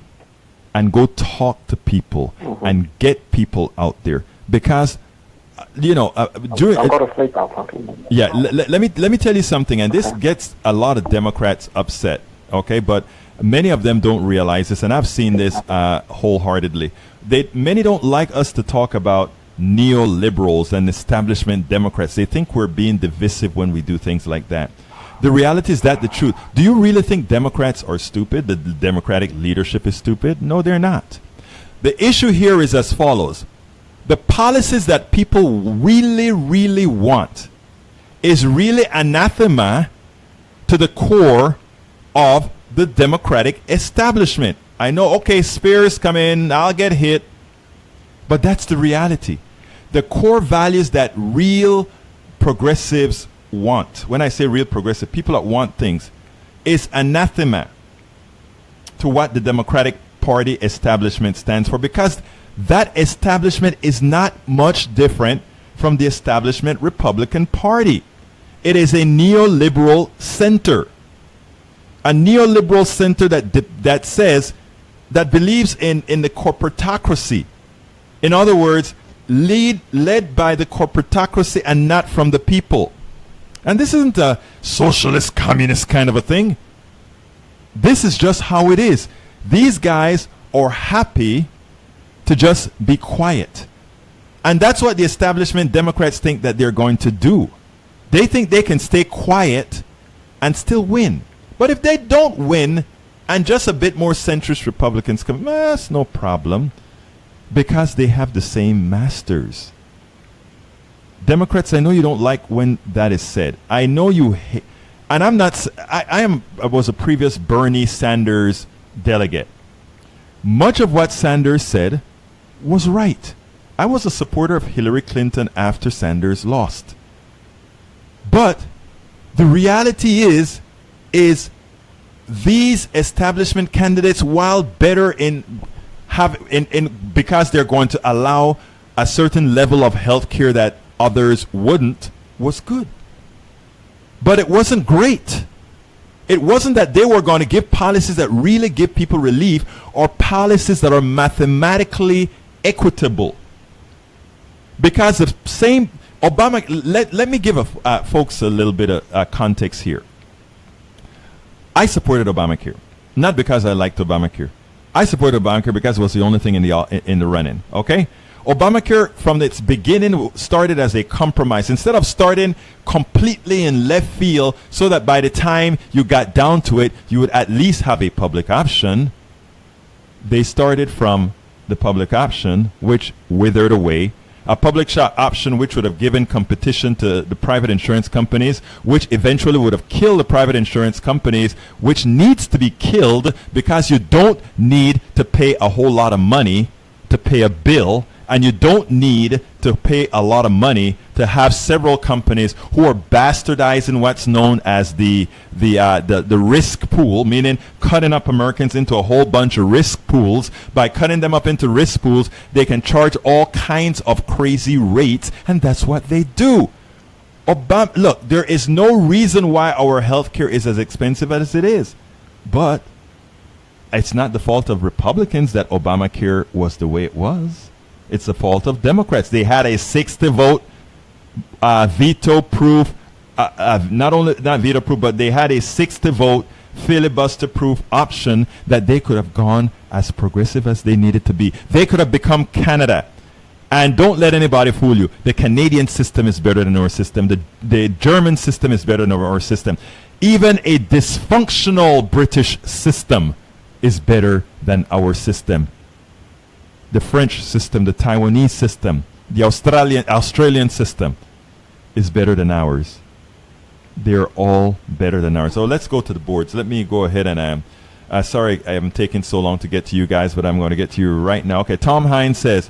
and go talk to people and get people out there because during I'll go to sleep. I'll talk to you. yeah, let me tell you something, and this gets a lot of Democrats upset, okay? But many of them don't realize this, and I've seen this wholeheartedly. Many don't like us to talk about neoliberals and establishment Democrats. They think we're being divisive when we do things like that. The reality is that the truth. Do you really think Democrats are stupid? The Democratic leadership is stupid? No, they're not. The issue here is as follows. The policies that people really, really want is really anathema to the core of the Democratic establishment. I know, okay, spears come in, I'll get hit, but that's the reality. The core values that real progressives want, when I say real progressive, people that want things, is anathema to what the Democratic Party establishment stands for, because that establishment is not much different from the establishment Republican Party. It is a neoliberal center. A neoliberal center that says, that believes in the corporatocracy. In other words, led by the corporatocracy and not from the people. And this isn't a socialist, communist kind of a thing. This is just how it is. These guys are happy to just be quiet. And that's what the establishment Democrats think that they're going to do. They think they can stay quiet and still win. But if they don't win and just a bit more centrist Republicans come, that's no problem, because they have the same masters. Democrats, I know you don't like when that is said. I know you hate, and I'm not, I was a previous Bernie Sanders delegate. Much of what Sanders said was right. I was a supporter of Hillary Clinton after Sanders lost. But the reality is these establishment candidates, while better because they're going to allow a certain level of health care that others wouldn't, was good. But it wasn't great. It wasn't that they were going to give policies that really give people relief or policies that are mathematically equitable. Because the same Obama, let me give folks a little bit of context here. I supported Obamacare, not because I liked Obamacare. I supported Obamacare because it was the only thing in the run-in. Okay, Obamacare from its beginning started as a compromise. Instead of starting completely in left field, so that by the time you got down to it, you would at least have a public option. They started from the public option, which withered away, a public option which would have given competition to the private insurance companies, which eventually would have killed the private insurance companies, which needs to be killed because you don't need to pay a whole lot of money to pay a bill, and you don't need to pay a lot of money to have several companies who are bastardizing what's known as the risk pool, meaning cutting up Americans into a whole bunch of risk pools. By cutting them up into risk pools, they can charge all kinds of crazy rates, and that's what they do. Look, there is no reason why our healthcare is as expensive as it is, but it's not the fault of Republicans that Obamacare was the way it was. It's the fault of Democrats. They had a 60 vote veto-proof, not veto-proof, but they had a 60 vote filibuster-proof option that they could have gone as progressive as they needed to be. They could have become Canada. And don't let anybody fool you. The Canadian system is better than our system. The German system is better than our system. Even a dysfunctional British system is better than our system. The French system, the Taiwanese system, the Australian system is better than ours. They're all better than ours. So let's go to the boards. Let me go ahead and sorry I am taking so long to get to you guys, but I'm going to get to you right now. Okay, Tom Hines says,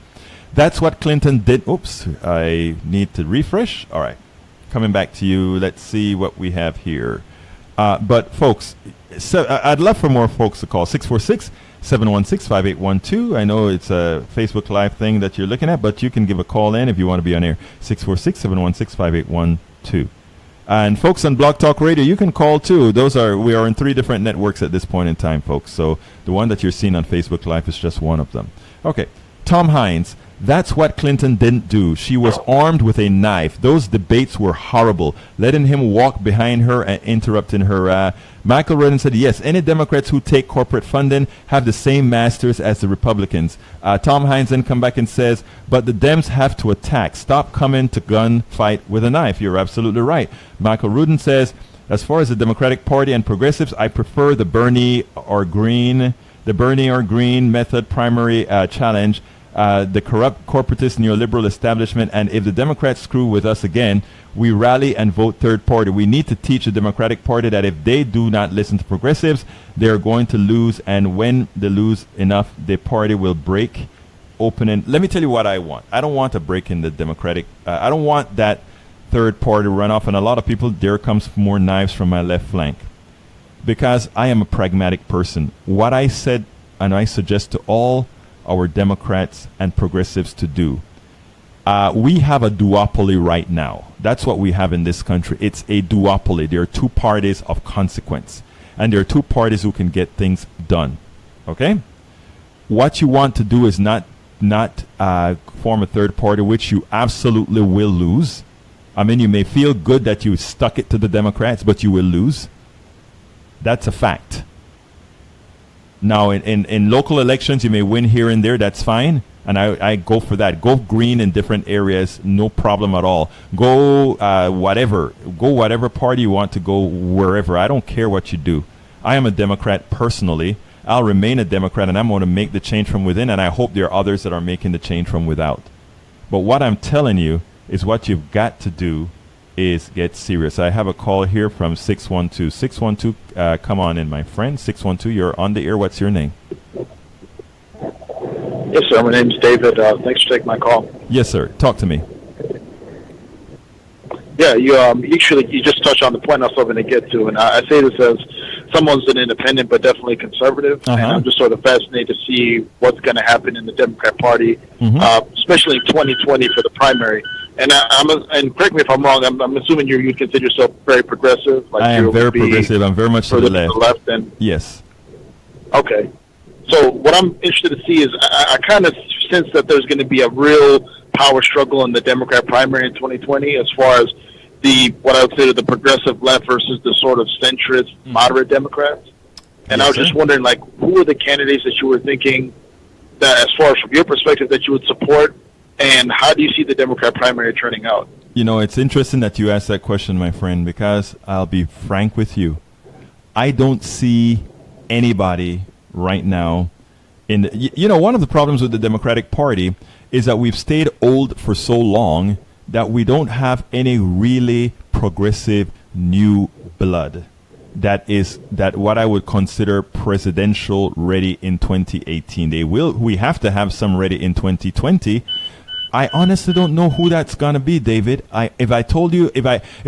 that's what Clinton did. Oops, I need to refresh. All right, coming back to you. Let's see what we have here. But folks, so I'd love for more folks to call 646-716-5812. I know it's a Facebook Live thing that you're looking at, but you can give a call in if you want to be on air. 646-716-5812. And folks on Blog Talk Radio, you can call too. We are in 3 different networks at this point in time, folks. So the one that you're seeing on Facebook Live is just one of them. Okay, Tom Hines. That's what Clinton didn't do. She was armed with a knife. Those debates were horrible. Letting him walk behind her and interrupting her. Michael Redden said, yes, any Democrats who take corporate funding have the same masters as the Republicans. Tom Hines then come back and says, but the Dems have to attack. Stop coming to gunfight with a knife. You're absolutely right. Michael Rudin says, as far as the Democratic Party and progressives, I prefer the Bernie or Green method primary challenge. The corrupt corporatist neoliberal establishment, and if the Democrats screw with us again, we rally and vote third party. We need to teach the Democratic Party that if they do not listen to progressives, they're going to lose, and when they lose enough, the party will break open. And let me tell you what I want. I don't want a break in the Democratic. I don't want that third party runoff, and a lot of people, there comes more knives from my left flank, because I am a pragmatic person. What I said, and I suggest to all our Democrats and progressives to do. We have a duopoly right now. That's what we have in this country. It's a duopoly. There are 2 parties of consequence, and there are 2 parties who can get things done. Okay? What you want to do is not form a third party, which you absolutely will lose. I mean, you may feel good that you stuck it to the Democrats, but you will lose. That's a fact. Now, in local elections, you may win here and there. That's fine. And I go for that. Go green in different areas. No problem at all. Go whatever party you want to go, wherever. I don't care what you do. I am a Democrat personally. I'll remain a Democrat, and I'm going to make the change from within. And I hope there are others that are making the change from without. But what I'm telling you is what you've got to do is get serious. I have a call here from 612. 612, come on in, my friend. 612, you're on the air. What's your name? Yes, sir. My name's David. Thanks for taking my call. Yes, sir. Talk to me. Yeah, you just touched on the point I was hoping to get to, and I say this as someone's an independent but definitely conservative, and I'm just sort of fascinated to see what's going to happen in the Democrat Party, especially in 2020 for the primary. And and correct me if I'm wrong. I'm assuming you consider yourself very progressive. Like I am very progressive. I'm very much to the left. And yes. Okay. So what I'm interested to see is I kind of sense that there's going to be a real power struggle in the Democrat primary in 2020, as far as what I would say the progressive left versus the sort of centrist moderate Democrats. And I was just wondering, like, who are the candidates that you were thinking that, as far as from your perspective, that you would support? And how do you see the Democrat primary turning out? You know, it's interesting that you asked that question, my friend, because I'll be frank with you. I don't see anybody right now One of the problems with the Democratic Party is that we've stayed old for so long that we don't have any really progressive new blood that what I would consider presidential ready in 2018. We have to have some ready in 2020. I honestly don't know who that's gonna be, David. If I told you, if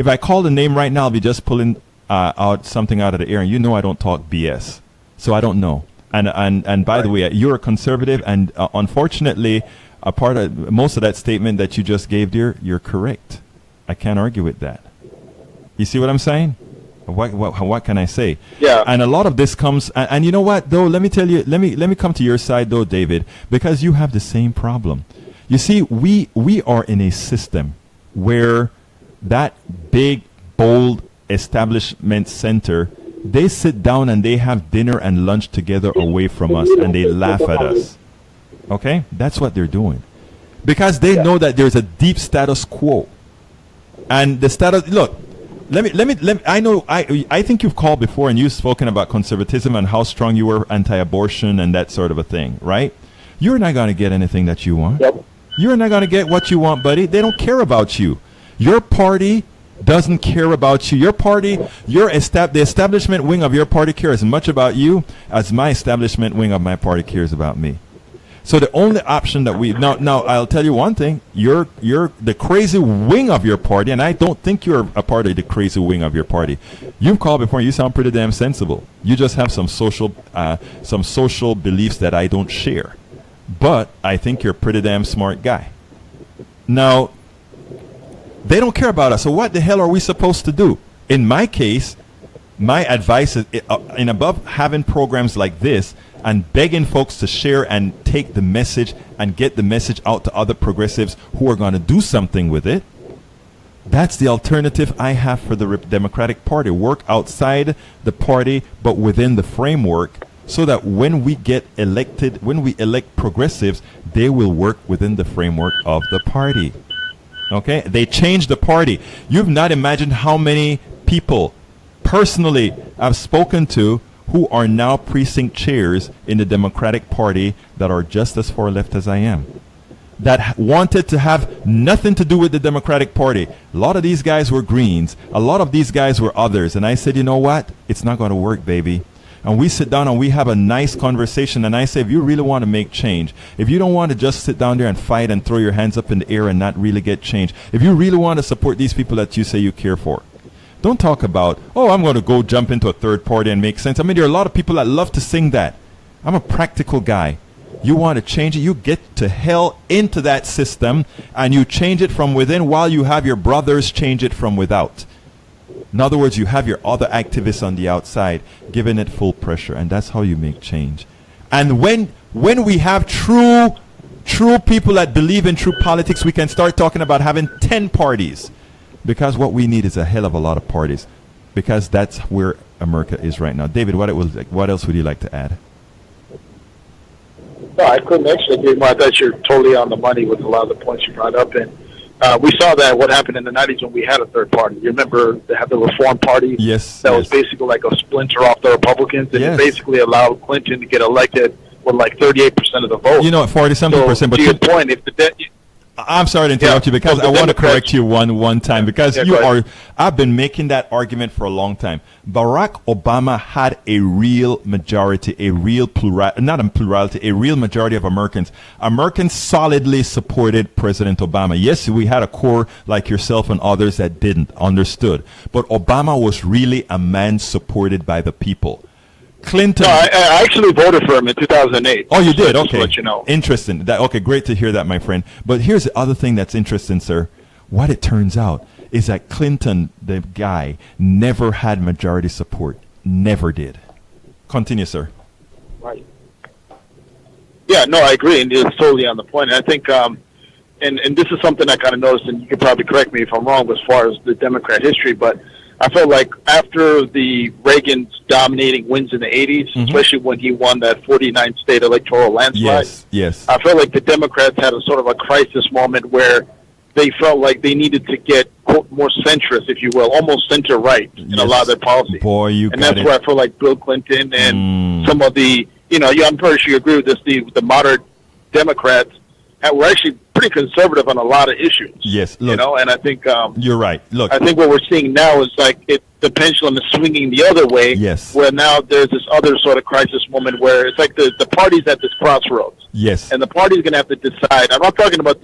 I call the name right now, I'll be just pulling out something out of the air, and I don't talk BS, so I don't know. And by the way, you're a conservative, and unfortunately, a part of most of that statement that you just gave, dear, you're correct. I can't argue with that. You see what I'm saying? What can I say? Yeah. And a lot of this comes, and you know what, though, let me tell you, let me come to your side, though, David, because you have the same problem. You see, we are in a system where that big, bold establishment center, they sit down and they have dinner and lunch together away from us, and they laugh at us. Okay? That's what they're doing. Because they know that there's a deep status quo. And the status, look, let me, I know, I think you've called before and you've spoken about conservatism and how strong you were anti-abortion and that sort of a thing, right? You're not going to get anything that you want. Yep. You're not going to get what you want, buddy. They don't care about you. Your party doesn't care about you. Your party, the establishment wing of your party cares as much about you as my establishment wing of my party cares about me. So the only option that now I'll tell you one thing, you're the crazy wing of your party, and I don't think you're a part of the crazy wing of your party. You've called before and you sound pretty damn sensible. You just have some social beliefs that I don't share. But I think you're a pretty damn smart guy. Now, they don't care about us, so what the hell are we supposed to do? In my case, my advice is, in above having programs like this and begging folks to share and take the message and get the message out to other progressives who are going to do something with it, that's the alternative I have for the Democratic Party. Work outside the party, but within the framework, so that when we get elected, when we elect progressives, they will work within the framework of the party. Okay? They change the party. You've not imagined how many people personally I've spoken to who are now precinct chairs in the Democratic Party that are just as far left as I am, that wanted to have nothing to do with the Democratic Party. A lot of these guys were Greens. A lot of these guys were others. And I said, you know what? It's not going to work, baby. And we sit down and we have a nice conversation. And I say, if you really want to make change, if you don't want to just sit down there and fight and throw your hands up in the air and not really get change, if you really want to support these people that you say you care for, don't talk about, oh, I'm going to go jump into a third party and make sense. I mean, there are a lot of people that love to sing that. I'm a practical guy. You want to change it, you get to hell into that system and you change it from within while you have your brothers change it from without. In other words, you have your other activists on the outside giving it full pressure, and that's how you make change. And when we have true people that believe in true politics, we can start talking about having 10 parties. Because what we need is a hell of a lot of parties. Because that's where America is right now. David, what else would you like to add? No, I couldn't actually agree more. I thought you're totally on the money with a lot of the points you brought up. And we saw that what happened in the 90s when we had a third party. You remember they had the Reform Party? Yes. That was basically like a splinter off the Republicans. And yes. It basically allowed Clinton to get elected with like 38% of the vote. 40-something percent. But to your point, if the I'm sorry to interrupt you because I want to correct you one time because I've been making that argument for a long time. Barack Obama had a real majority, a real majority of Americans. Americans solidly supported President Obama. Yes, we had a core like yourself and others that didn't, understood. But Obama was really a man supported by the people. Clinton. No, I actually voted for him in 2008. Oh, you did? Okay. To let you know. Interesting. Okay, great to hear that, my friend. But here's the other thing that's interesting, sir. What it turns out is that Clinton, the guy, never had majority support. Never did. Continue, sir. Right. Yeah, no, I agree, and it's totally on the point. And I think, and this is something I kind of noticed, and you can probably correct me if I'm wrong as far as the Democrat history, but I felt like after the Reagan's dominating wins in the 80s, especially when he won that 49 state electoral landslide, yes, I felt like the Democrats had a sort of a crisis moment where they felt like they needed to get, quote, more centrist, if you will, almost center-right in a lot of their policies. Boy, and that's where I feel like Bill Clinton and some of the I'm pretty sure you agree with this. The moderate Democrats were actually pretty conservative on a lot of issues. Yes, look, and I think you're right. Look, I think what we're seeing now is like the pendulum is swinging the other way. Yes. Where now there's this other sort of crisis moment where it's like the party's at this crossroads. yes, And the party's going to have to decide. I'm not talking about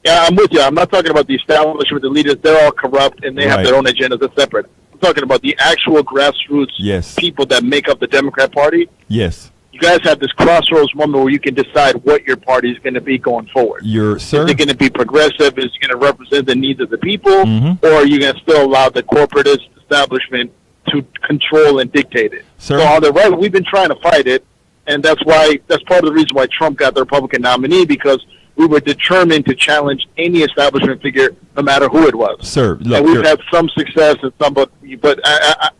I'm with you. I'm not talking about the establishment, the leaders. They're all corrupt and they have Right. their own agendas. That's separate. I'm talking about the actual grassroots Yes. people that make up the Democrat Party. yes. You guys have this crossroads moment where you can decide what your party is going to be going forward. Sir. Is it going to be progressive? Is it going to represent the needs of the people? Mhm. Or are you going to still allow the corporatist establishment to control and dictate it? Sir. So on the right, we've been trying to fight it, and that's part of the reason why Trump got the Republican nominee, because we were determined to challenge any establishment figure, no matter who it was. Sir, look, And we've had some success and some, but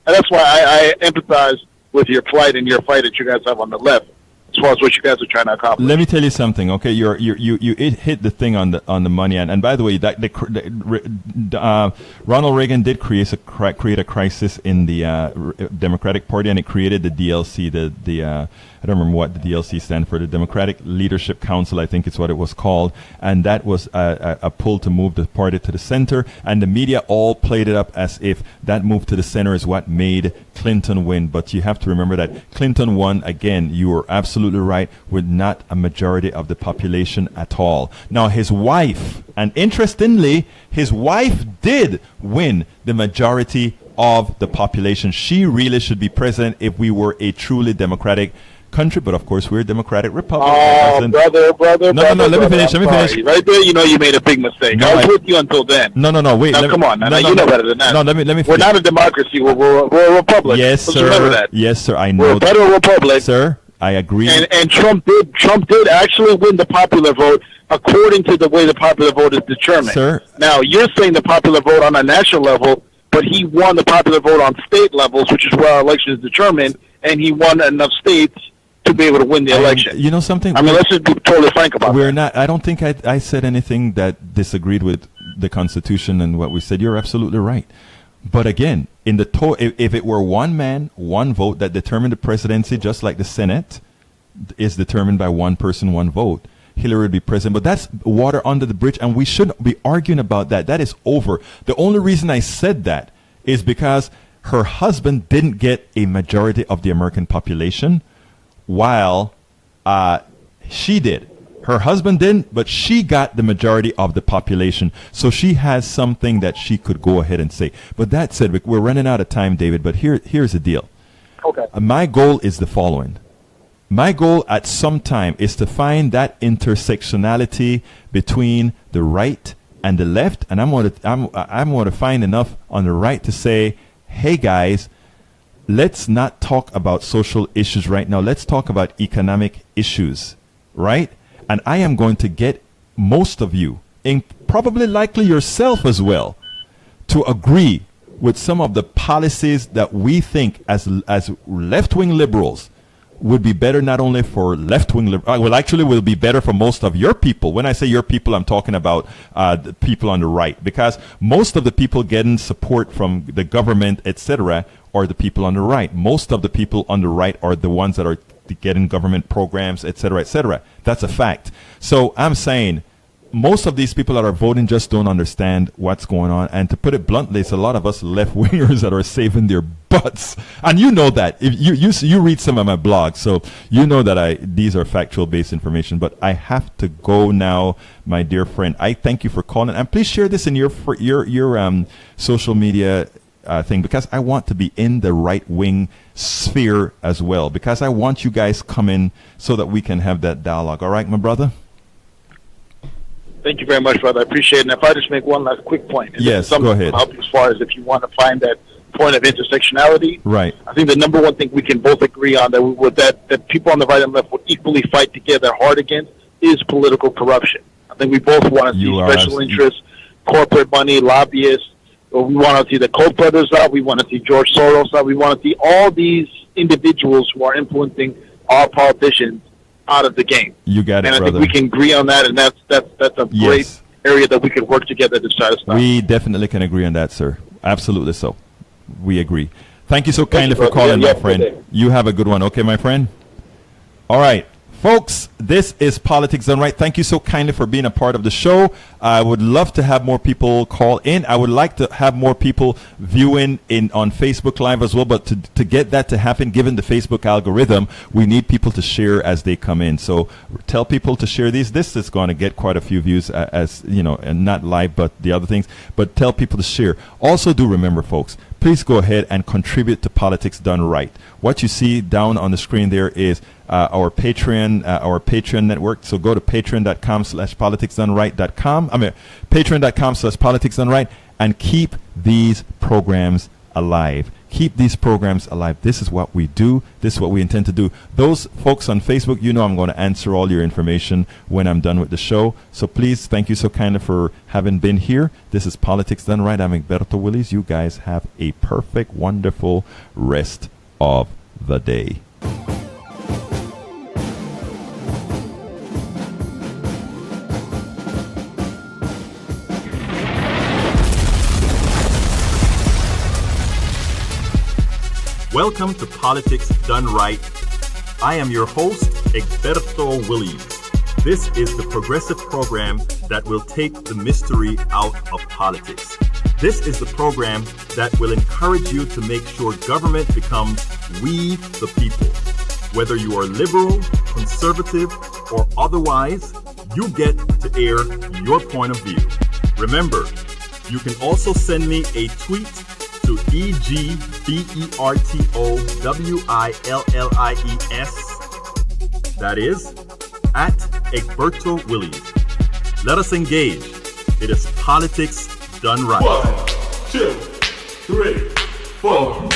that's why I empathize with your plight and your fight that you guys have on the left, as far as what you guys are trying to accomplish. let me tell you something, okay? You hit the thing on the money, and by the way, Ronald Reagan did create a crisis in the Democratic Party, and it created the DLC, I don't remember what the DLC stand for, the Democratic Leadership Council, I think it's what it was called, and that was a pull to move the party to the center, and the media all played it up as if that move to the center is what made Clinton win. But you have to remember that Clinton won, again, you were absolutely right, with not a majority of the population at all. Now his wife, and interestingly, his wife did win the majority of the population. She really should be president if we were a truly democratic country, but of course we're a democratic republic. Oh, brother. No, let me finish. Right there, you made a big mistake. No, I was with you until then. No, wait. Now, come on. Now, you know better than that. No, let me We're finish. not a democracy. We're a republic. Yes, Let's remember sir. that. Yes, sir. I We're know a federal republic. Sir, I agree. And Trump did actually win the popular vote according to the way the popular vote is determined. Sir. Now, you're saying the popular vote on a national level, but he won the popular vote on state levels, which is where our election is determined, and he won enough states to be able to win the election. You know something? I mean, let's just be totally frank about We're that. not. I don't think I said anything that disagreed with the Constitution and what we said. You're absolutely right. But again, in the if it were one man, one vote that determined the presidency, just like the Senate is determined by one person, one vote, Hillary would be president. But that's water under the bridge, and we shouldn't be arguing about that. That is over. The only reason I said that is because her husband didn't get a majority of the American population, while she did. Her husband didn't, but she got the majority of the population. So she has something that she could go ahead and say. But that said, we're running out of time, David, but here's the deal. Okay. My goal is the following. My goal at some time is to find that intersectionality between the right and the left, and I'm going to find enough on the right to say, hey guys, let's not talk about social issues right now. Let's talk about economic issues, right? And I am going to get most of you, and probably likely yourself as well, to agree with some of the policies that we think as left-wing liberals would be better not only for left-wing well, actually will be better for most of your people. When I say your people, I'm talking about the people on the right, because most of the people getting support from the government, etc., are the people on the right. Most of the people on the right are the ones that are getting government programs, etc., etc. That's a fact. So I'm saying most of these people that are voting just don't understand what's going on. And to put it bluntly, it's a lot of us left-wingers that are saving their butts. And you know that. If you read some of my blogs, so you know that these are factual-based information. But I have to go now, my dear friend. I thank you for calling. And please share this in your social media thing, because I want to be in the right-wing sphere as well, because I want you guys coming so that we can have that dialogue. All right, my brother? Thank you very much, brother. I appreciate it. And if I just make one last quick point. Yes, go ahead. As far as if you want to find that point of intersectionality, right? I think the number one thing we can both agree on that people on the right and left will equally fight together hard against is political corruption. I think we both want to see special interests, corporate money, lobbyists. We want to see the Koch brothers out. We want to see George Soros out. We want to see all these individuals who are influencing our politicians out of the game. You got it, and I brother. think we can agree on that, and that's a great area that we could work together to try to stop. We definitely can agree on that, sir. Absolutely so. We agree. Thank you so kindly for calling, my friend. You have a good one. Okay, my friend? All right. Folks, this is Politics Done Right. Thank you so kindly for being a part of the show. I would love to have more people call in. I would like to have more people viewing on Facebook Live as well. But to get that to happen, given the Facebook algorithm, we need people to share as they come in. So tell people to share these. This is going to get quite a few views, as you know, and not live, but the other things. But tell people to share. Also, do remember, folks, please go ahead and contribute to Politics Done Right. What you see down on the screen there is our Patreon network. So go to patreon.com/politicsdoneright.com. Patreon.com/politicsdoneright, and keep these programs alive. Keep these programs alive. This is what we do. This is what we intend to do. Those folks on Facebook, you know I'm going to answer all your information when I'm done with the show. So please, thank you so kindly for having been here. This is Politics Done Right. I'm Egberto Willies. You guys have a perfect, wonderful rest of the day. Welcome to Politics Done Right. I am your host, Egberto Willies. This is the progressive program that will take the mystery out of politics. This is the program that will encourage you to make sure government becomes we the people. Whether you are liberal, conservative, or otherwise, you get to air your point of view. Remember, you can also send me a tweet to EGBERTOWILLIES. That is at Egberto Willies. Let us engage. It is Politics Done Right. 1, 2, 3, 4.